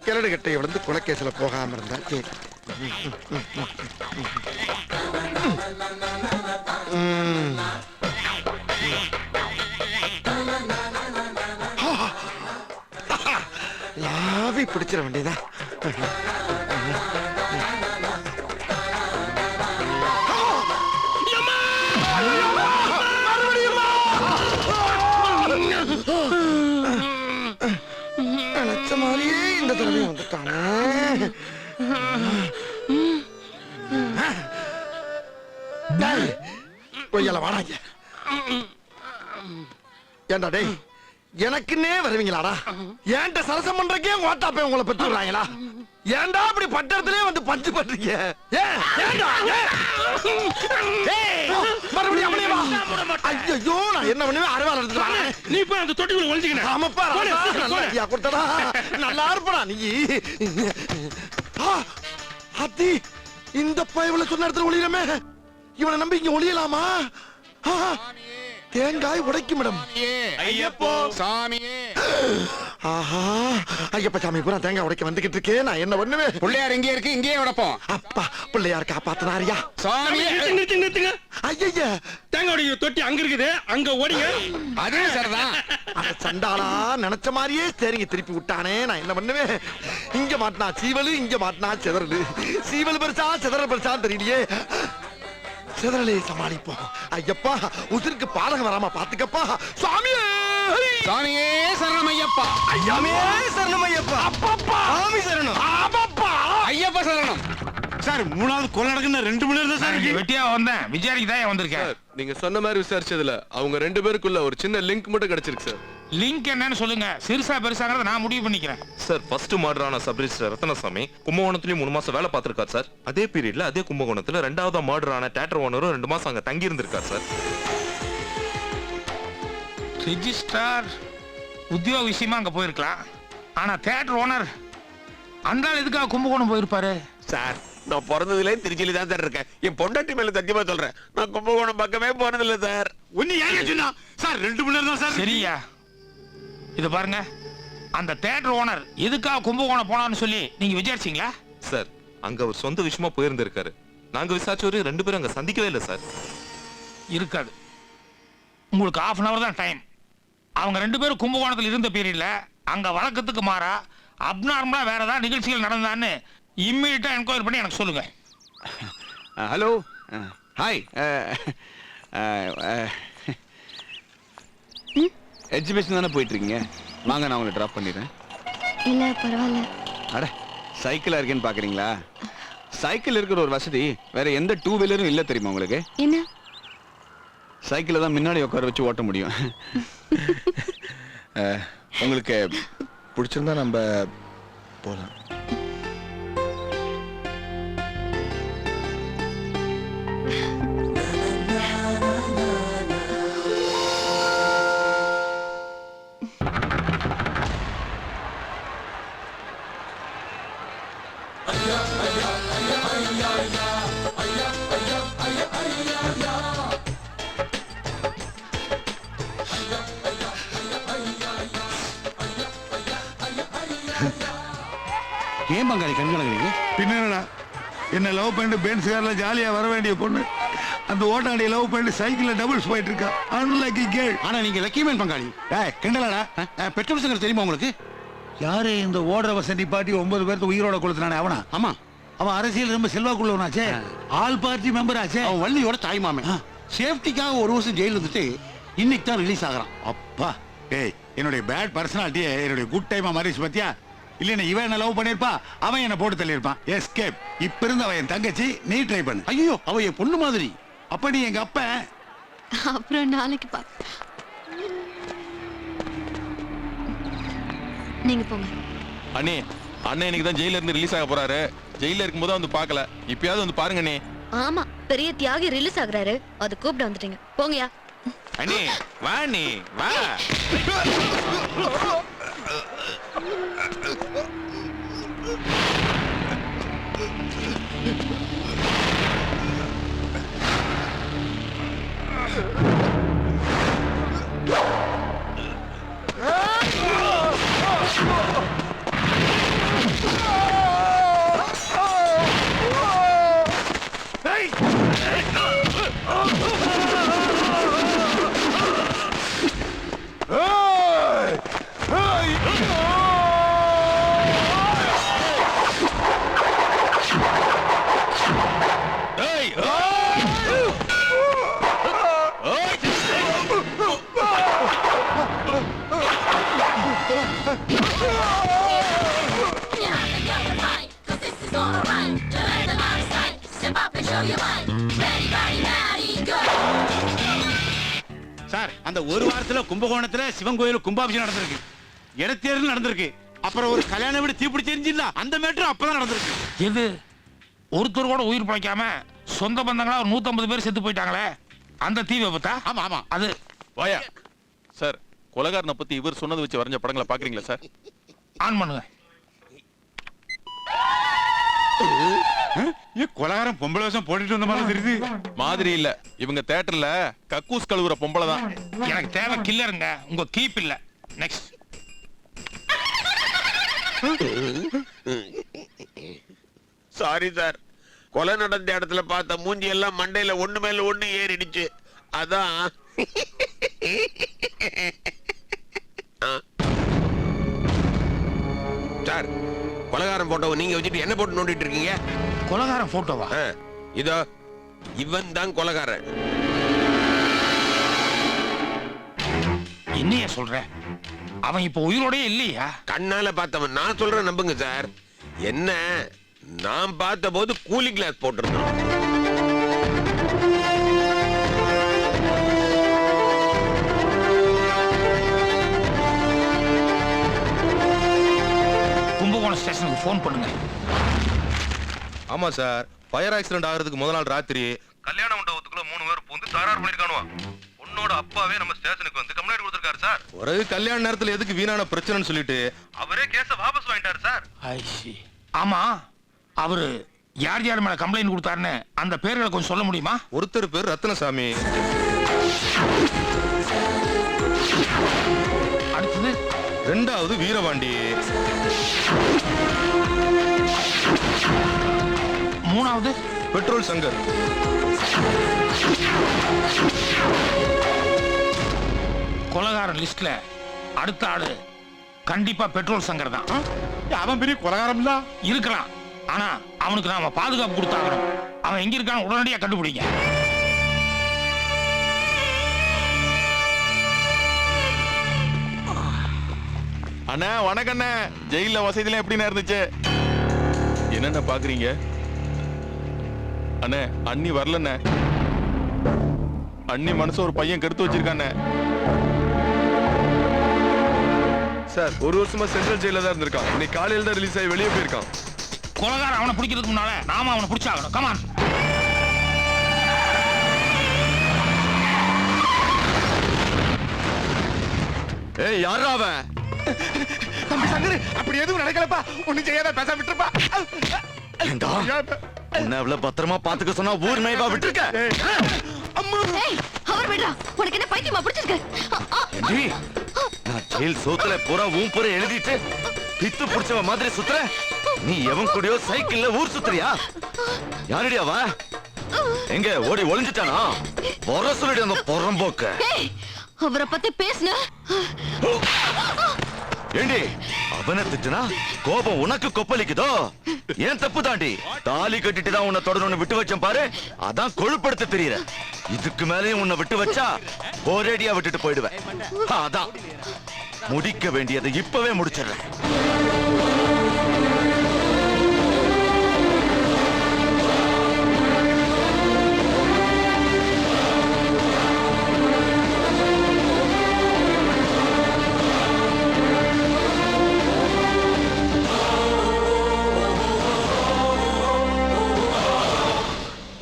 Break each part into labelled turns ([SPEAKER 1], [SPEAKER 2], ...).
[SPEAKER 1] கிழடு கட்டையை விழுந்து குலக்கேசில போகாம இருந்தா சரி. லாவி பிடிச்சிட வேண்டியதான். நினைச்ச மாதிரியே இந்த தடவை வந்துட்டானே. கொய்யால வாடாங்க. ஏண்டா டேய், எனக்குன்னே வருவீங்களாடா? ஏன்ட்ட சரசம் பண்றக்கே ஓட்டாப்பே உங்களை பெற்றுறாங்களா? ஏன்டா அப்படி பட்டத்திலே வந்து பஞ்சு பண்றீங்க? மறுபடியும் அப்படியே வா. ஐயோ, நான் என்ன பண்ணுவேன்? அறுவாள் எடுத்துட்டு வரேன்.
[SPEAKER 2] நீ போய் அந்த தொட்டிக்குள்ள ஒளிஞ்சுக்கிற.
[SPEAKER 1] ஆமாப்பா, நல்லா ஐயா கொடுத்தடா. நல்லா இருப்படா நீ. அத்தி, இந்த பயவுல சொன்ன இடத்துல ஒளியலாமே. இவனை நம்பி இங்க ஒளியலாமா? தேங்காய் உடைக்கும் மேடம்.
[SPEAKER 2] ஐயப்போ சாமியே.
[SPEAKER 1] ஆஹா, ஐயப்ப சாமி பூரா தேங்காய் உடைக்க வந்துகிட்டு இருக்கே. நான் என்ன பண்ணுவேன்?
[SPEAKER 2] பிள்ளையார் இங்கே இருக்கு, இங்கே உடைப்போம்.
[SPEAKER 1] அப்பா, பிள்ளையார் காப்பாத்தினாரியா?
[SPEAKER 2] சாமி நிறுத்துங்க.
[SPEAKER 1] ஐயா,
[SPEAKER 2] தேங்காய் உடைக்கிற தொட்டி அங்க இருக்குது, அங்க ஓடிங்க. அதே சரிதான்.
[SPEAKER 1] அந்த சண்டாளா நினைச்ச மாதிரியே சரிங்க திருப்பி விட்டானே. நான் என்ன பண்ணுவேன்? இங்க மாட்டினா சீவலு, இங்க மாட்டினா சிதறலு. சீவல் பெருசா சிதறல் பெருசா தெரியலையே. சிதறலே சமாளிப்போம். ஐயப்பா, உதிருக்கு பாலகம் வராம பாத்துக்கப்பா. சுவாமியே
[SPEAKER 2] சாமியே சரணம் ஐயப்பா.
[SPEAKER 1] ஐயாமே சரணம் ஐயப்பா. அப்பப்பா சாமி சரணம். ஆமாப்பா
[SPEAKER 2] ஐயப்பா சரணம்.
[SPEAKER 3] சார், மூணாவது கொலை நடக்குன்னு 2 மணி நேரம் தான் சார்
[SPEAKER 4] வெட்டியா வந்தேன். விசாரிக்கு தான் வந்திருக்கேன்.
[SPEAKER 5] நீங்க சொன்ன மாதிரி விசாரிச்சதுல அவங்க 2 பேருக்குள்ள ஒரு சின்ன லிங்க் மட்டும் கிடைச்சிருக்கு சார்.
[SPEAKER 4] லிங்க் என்னன்னு சொல்லுங்க. சிறுசா பெருசாங்கிறத நான் முடிவு பண்ணிக்கிறேன்.
[SPEAKER 6] சார், ஃபர்ஸ்ட் மர்டரான சப் ரெஜிஸ்டர் ரத்னசாமி கும்பகோணத்துலயும் 3 மாசம் வேலை பார்த்திருக்காரு சார். அதே பீரியட்ல அதே கும்பகோணத்துல 2வது மர்டரான தியேட்டர் ஓனரும் 2 மாசம் அங்க தங்கி இருந்திருக்காரு சார்.
[SPEAKER 4] ரெஜிஸ்டார் உத்தியோக விஷயமா அங்க போயிருக்கலாம். ஆனா தியேட்டர் ஓனர் அந்த ஆள் எதுக்காக கும்பகோணம் போயிருப்பாரு?
[SPEAKER 3] சார், நான் பிறந்ததுல திருச்சியில தான் சார் இருக்கேன். என் பொண்டாட்டி மேல சத்தியமா சொல்றேன், நான் கும்பகோணம் பக்கமே போனதில்லை சார். ஒண்ணு ஏன் சொன்னா சார்? 2 மணி நேரம் தான் சார்.
[SPEAKER 4] சரியா, இது பாருங்க, அந்த தியேட்டர் ஓனர் எதுக்காக கும்பகோணம் போனான்னு சொல்லி நீங்க விசாரிச்சீங்களா?
[SPEAKER 6] சார், அங்க ஒரு சொந்த விஷயமா போயிருந்திருக்காரு. நாங்க விசாரிச்சவரு 2 பேரும் அங்க சந்திக்கவே இல்லை சார்.
[SPEAKER 4] இருக்காது. உங்களுக்கு 1/2 hour தான் டைம். அவங்க 2 பேரும் கும்பகோணத்தில் இருந்த பீரியட்ல அங்க வழக்கத்துக்கு மாறா அப்நார்மலா வேற ஏதாவது நிகழ்ச்சிகள் நடந்தான்னு இம்மீடியட்டா என்கொயரி பண்ணி எனக்கு சொல்லுங்க.
[SPEAKER 3] Hello, hi. எஜுகேஷன் தானே போயிட்டு இருக்கீங்க? வாங்க, நான் உங்களை ட்ராப் பண்ணிடுறேன்.
[SPEAKER 7] இல்ல பரவாயில்ல.
[SPEAKER 3] அட, சைக்கிளா இருக்கேன்னு பாக்குறீங்களா? சைக்கிள் இருக்கிற ஒரு வசதி வேற எந்த 2 வீலரும் இல்ல தெரியுமா உங்களுக்கு?
[SPEAKER 7] என்ன?
[SPEAKER 3] சைக்கிளை தான் முன்னாடி உட்கார வச்சு ஓட்ட முடியும். உங்களுக்கு பிடிச்சிருந்தா நம்ம போலாம். ஏன் பங்காளி கண்கலங்குறீங்க?
[SPEAKER 8] பின்னா என்ன லவ் பண்ணிட்டு பென்ஸ் கார்ல ஜாலியா வர வேண்டிய பொண்ணு அந்த ஓட்டாண்டிய லவ் பண்ணிட்டு சைக்கிள்ல டபுள்ஸ் போயிட்டு இருக்கா. Unlucky girl.
[SPEAKER 3] ஆனா நீங்க லக்கி மேன் பங்காளி. கிண்டலடா. பெட்ரோல் சங்கர் தெரியுமா உங்களுக்கு?
[SPEAKER 8] யாரு இந்த ஓடுற வசதி பாட்டி 9 பேருக்கு உயிரோட கொளுத்துனானே அவனா?
[SPEAKER 3] ஆமா,
[SPEAKER 8] அவன் அரசியல் ரொம்ப செல்வாக்குள்ளவனாச்சே. ஆல் பார்ட்டி மெம்பர் ஆச்சே.
[SPEAKER 3] அவன் வள்ளியோட தாய் மாமன். சேஃப்டிக்காக 1 வருஷம் ஜெயில இருந்துட்டு இன்னைக்கு தான் ரிலீஸ் ஆகுறான்.
[SPEAKER 8] அப்பா, ஏய், என்னுடைய பேட் பர்சனாலிட்டியே என்னுடைய குட் டைமா மாறிச்சு பாத்தியா? இல்ல இவன் என்ன லவ் பண்ணிருப்பா, அவன் என்ன போட்டு தள்ளியிருப்பான். எஸ்கேப். இப்ப இருந்து அவன் என் தங்கச்சி, நீ ட்ரை பண்ணு.
[SPEAKER 3] ஐயோ, அவ என் பொண்ணு மாதிரி.
[SPEAKER 8] அப்ப நீ எங்க அப்ப.
[SPEAKER 7] அப்புறம் நாளைக்கு பா. நீங்க போங்க.
[SPEAKER 6] அண்ணே, அண்ணன் இன்னைக்கு தான் ஜெயில இருந்து ரிலீஸ் ஆக போறாரு. ஜெயில இருக்கும்போது வந்து பார்க்கல. இப்பயாவது வந்து பாருங்க அண்ணே.
[SPEAKER 7] ஆமா, பெரிய தியாகி ரிலீஸ் ஆகுறாரு, அது கூப்பிட்டு வந்துட்டீங்க. போங்கயா.
[SPEAKER 6] அண்ணே, வா அண்ணே, வா.
[SPEAKER 8] சார் அந்த ஒரு வாரத்துல கும்பகோணத்துல சிவன் கோயில் கும்பாபிஷேகம் நடந்திருக்கு, இடத்தேர்தல் நடந்திருக்கு, அப்புறம் ஒரு கல்யாண வீடு தீப்பிடி தெரிஞ்சில்ல அந்த மேட்டர் அப்பதான் நடந்திருக்கு.
[SPEAKER 4] எது ஒருத்தர் கூட உயிர் பிழைக்காம சொந்த பந்தங்களா ஒரு 150 பேர் செத்து போயிட்டாங்களே, அந்த தீ விபத்தா?
[SPEAKER 8] ஆமா ஆமா.
[SPEAKER 4] அது
[SPEAKER 9] வாயா சார், கொலகாரனை பத்தி இவர் சொன்னது வச்சு வரைஞ்ச படங்களை பாக்குறீங்களா சார்?
[SPEAKER 4] ஆன் பண்ணுங்க.
[SPEAKER 8] கொலகாரம் பொம்பளை வேஷம் போட்டுட்டு வந்த மாதிரி தெரியுது.
[SPEAKER 9] மாதிரி இல்ல, இவங்க தியேட்டர்ல கக்கூஸ் கழுவுற பொம்பளை தான்.
[SPEAKER 4] எனக்கு தேவை கில்லருங்க, உங்க கீப் இல்ல. நெக்ஸ்ட்.
[SPEAKER 3] சாரி சார், கொலை நடந்த இடத்துல பார்த்த மூஞ்சி எல்லாம் மண்டையில ஒண்ணு மேல ஒண்ணு ஏறிடுச்சு, அதான். சார், கொலைகாரன் போட்டோ நீங்க வச்சுட்டு என்ன போட்டு நோண்டிட்டு இருக்கீங்க?
[SPEAKER 4] கொலகாரம் போட்டோவா?
[SPEAKER 3] இதோ இவன் தான் கொலைகாரன்.
[SPEAKER 4] என்னைய சொல்ற? அவன் இப்ப உயிரோடயே இல்லையா?
[SPEAKER 3] கண்ணால பார்த்தவன், நான் சொல்றேன் நம்புங்க சார். என்ன, நான் பார்த்த போது கூலிங் கிளாஸ் போட்டிருந்தான்.
[SPEAKER 4] கும்பகோணம் ஸ்டேஷனுக்கு போன் பண்ணுங்க.
[SPEAKER 6] ஆமா சார், ஃபயர் ஆக்சிடென்ட் ஆகிறதுக்கு முதல் நாள் ராத்திரி கல்யாண மண்டபத்துக்குள்ள 3 பேர் பூந்து தகராறு பண்ணிருக்கானுவா. பொண்ணோட அப்பாவே நம்ம ஸ்டேஷனுக்கு வந்து கம்ப்ளைண்ட் கொடுத்திருக்காரு சார். ஒரு கல்யாண நேரத்துல எதுக்கு வீணான பிரச்சனைன்னு சொல்லிட்டு அவரே கேஸ வாபஸ் வாங்கிட்டாரு சார்.
[SPEAKER 4] ஆமா, அவரு யார் யார் மேல கம்ப்ளைண்ட் கொடுத்தாருன்னு அந்த பேர்களை கொஞ்சம் சொல்ல முடியுமா?
[SPEAKER 6] ஒருத்தர் பேர் ரத்னசாமி,
[SPEAKER 4] அடுத்தது
[SPEAKER 6] ரெண்டாவது வீரபாண்டி,
[SPEAKER 4] மூணாவது
[SPEAKER 6] பெட்ரோல் சங்கர்,
[SPEAKER 4] கொலகாரன் லிஸ்ட்ல அடுத்த ஆளு கண்டிப்பா பெட்ரோல் சங்கர் தான்.
[SPEAKER 8] அவன் பெரிய கொலகாரம் தான்
[SPEAKER 4] இருக்கலாம், ஆனா அவனுக்கு நாம பாதுகாப்பு கொடுத்தாகணும். அவன் எங்க இருக்கான்னு உடனடியா கண்டுபிடிங்க.
[SPEAKER 9] அண்ணா வணக்கம் அண்ணா. ஜெயில வசதியெல்லாம் எப்படி இருந்துச்சு? என்னென்ன பாக்குறீங்க அண்ணே? அண்ணி வரலண்ணே. அண்ணி மனசு ஒரு பையன் கருத்து வச்சிருக்கானே
[SPEAKER 5] சார். 1 வருஷமா சென்ட்ரல் ஜெயில தான் இருந்திருக்கான். இன்னைக்கு காலையில தான் ரிலீஸ் ஆகி வெளியே போயிருக்கான்.
[SPEAKER 4] கொலகாரன் அவனை பிடிக்கிறதுக்கு முன்னால நாம அவனை பிடிச்சாகணும். கமான்.
[SPEAKER 1] ஏய், யாரா அவன்?
[SPEAKER 8] தம்பி சங்கர், அப்படி எதுவும் நடக்கலப்பா, ஒண்ணும் செய்யாத, பேச விட்டுருப்பா.
[SPEAKER 1] ஏண்டா, உன்னை அவ்வளவு பத்திரமா பாத்துக்க சொன்னா ஊர் மேய்வா விட்டுருக்க?
[SPEAKER 7] அவர் விடுறா, உனக்கு என்ன பைத்தியமா பிடிச்சிருக்கு?
[SPEAKER 1] ஏண்டி, நான் ஜெயில் சோத்துல பூரா ஊம் பூரா எழுதிட்டு பித்து புடிச்சவ மாதிரி சுத்துற? நீ எவன் கூடயோ சைக்கிள்ல ஊர் சுத்துறியா? யாரடி அவ? எங்க ஓடி ஒளிஞ்சிட்டானா? வர சொல்லிடு அந்த பொறம்போக்க.
[SPEAKER 7] அவரை பத்தி பேசுன.
[SPEAKER 1] ஏண்டி, அவனை திட்டுனா கோபம் உனக்கு கொப்பளிக்குதோ? ஏன் தப்பு தாண்டி? தாலி கட்டிட்டு தான் உன்னை தொடர்ந்து விட்டு வச்சேன் பாரு, அதான் கொழுப்படுத்த தெரியல. இதுக்கு மேலேயும் உன்னை விட்டு வச்சா ஒரேடியா விட்டுட்டு போயிடுவேன். அதான் முடிக்க வேண்டியதை இப்பவே முடிச்சிடுறேன்.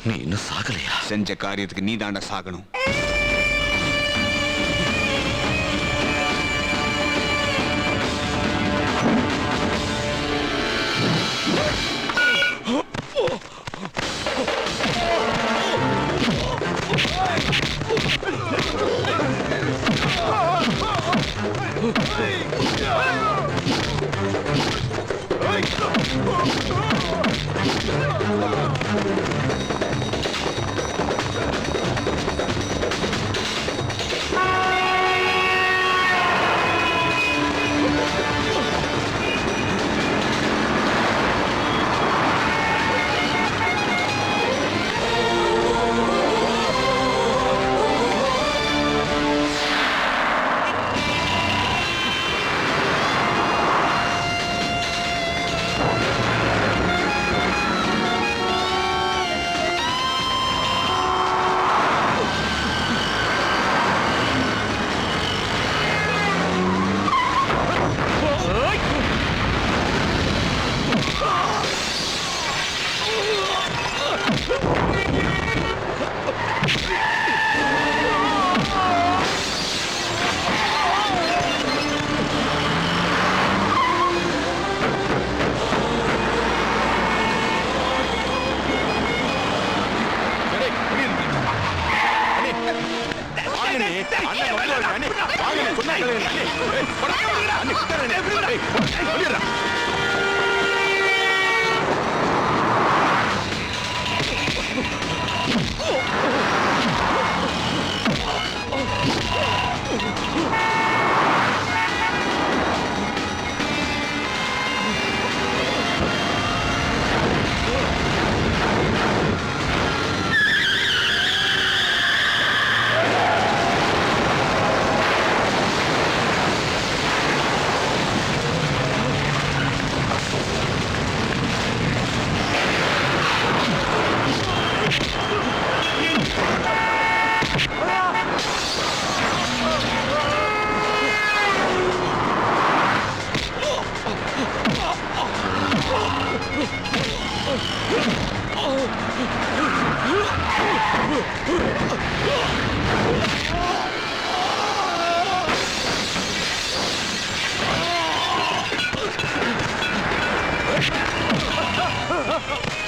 [SPEAKER 1] நீ இன்னும் சாகலையா?
[SPEAKER 8] செஞ்ச காரியத்துக்கு நீ தாண்ட சாகணும்.
[SPEAKER 1] ஐயோ